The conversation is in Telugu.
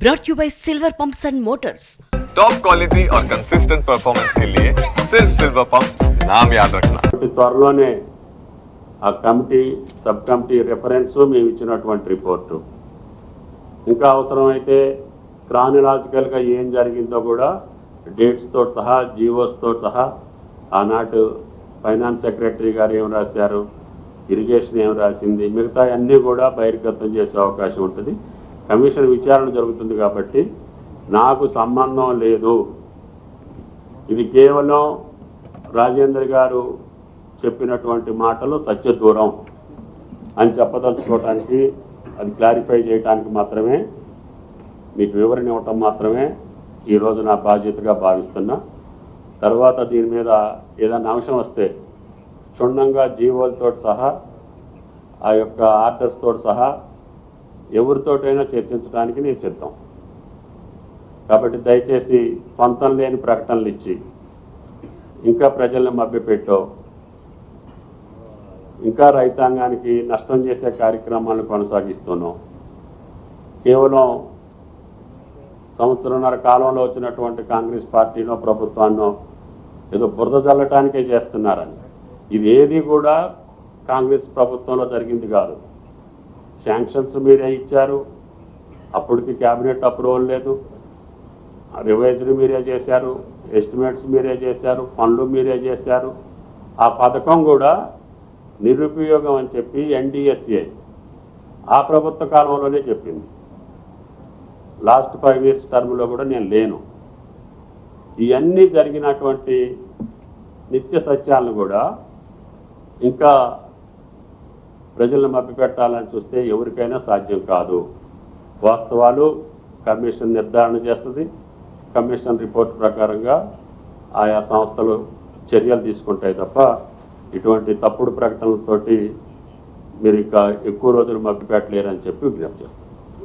brought you by Silver Pumps and Motors. Top quality और कंसिस्टेंट परफॉर्मेंस के लिए सिर्फ सिल्वर पंप्स नाम याद रखना। త్వరలోనే ఆ కమిటీ సబ్ కమిటీ రెఫరెన్స్ మేము ఇచ్చినటువంటి రిపోర్టు ఇంకా అవసరమైతే క్రానిలాజికల్గా ఏం జరిగిందో కూడా డేట్స్తో సహా జీవోస్తో సహా ఆనాటి ఫైనాన్స్ సెక్రటరీ గారు ఏం రాశారు, ఇరిగేషన్ ఏం రాసింది, మిగతా అన్నీ కూడా బహిర్గతం చేసే అవకాశం ఉంటుంది. కమిషన్ విచారణ జరుగుతుంది కాబట్టి నాకు సంబంధం లేదు. ఇది కేవలం రాజేందర్ గారు చెప్పినటువంటి మాటలు సత్యదూరం అని చెప్పదలుచుకోవటానికి, అది క్లారిఫై చేయడానికి మాత్రమే, మీకు వివరణ ఇవ్వటం మాత్రమే ఈరోజు నా బాధ్యతగా భావిస్తున్నా. తర్వాత దీని మీద ఏదైనా అంశం వస్తే క్షుణ్ణంగా జీవోలతో సహా ఆ యొక్క ఆర్డర్స్తో సహా ఎవరితోటైనా చర్చించడానికి నేను సిద్ధం. కాబట్టి దయచేసి పొంతం లేని ప్రకటనలు ఇచ్చి ఇంకా ప్రజల్ని మభ్యపెట్టో, ఇంకా రైతాంగానికి నష్టం చేసే కార్యక్రమాలను కొనసాగిస్తున్నాం. కేవలం సంవత్సరంన్నర కాలంలో వచ్చినటువంటి కాంగ్రెస్ పార్టీనో ప్రభుత్వాన్నో ఏదో బురద జల్లటానికే చేస్తున్నారని, ఇది ఏది కూడా కాంగ్రెస్ ప్రభుత్వంలో జరిగింది కాదు. శాంక్షన్స్ మీరే ఇచ్చారు, అప్పటికి క్యాబినెట్ అప్రూవల్ లేదు, రివైజ్డ్ మీరే చేశారు, ఎస్టిమేట్స్ మీరే చేశారు, పనులు మీరే చేశారు. ఆ పథకం కూడా నిరుపయోగం అని చెప్పి NDSA ఆ ప్రభుత్వ కాలంలోనే చెప్పింది. లాస్ట్ 5 years టర్మ్లో కూడా నేను లేను. ఇవన్నీ జరిగినటువంటి నిత్య సత్యాలను కూడా ఇంకా ప్రజలను మభ్యపెట్టాలని చూస్తే ఎవరికైనా సాధ్యం కాదు. వాస్తవాలు కమిషన్ నిర్ధారణ చేస్తుంది. కమిషన్ రిపోర్ట్ ప్రకారంగా ఆయా సంస్థలు చర్యలు తీసుకుంటాయి తప్ప ఇటువంటి తప్పుడు ప్రకటనలతోటి మీరు ఇంకా ఎక్కువ రోజులు మభ్యపెట్టలేరని చెప్పి విజ్ఞప్తి చేస్తారు.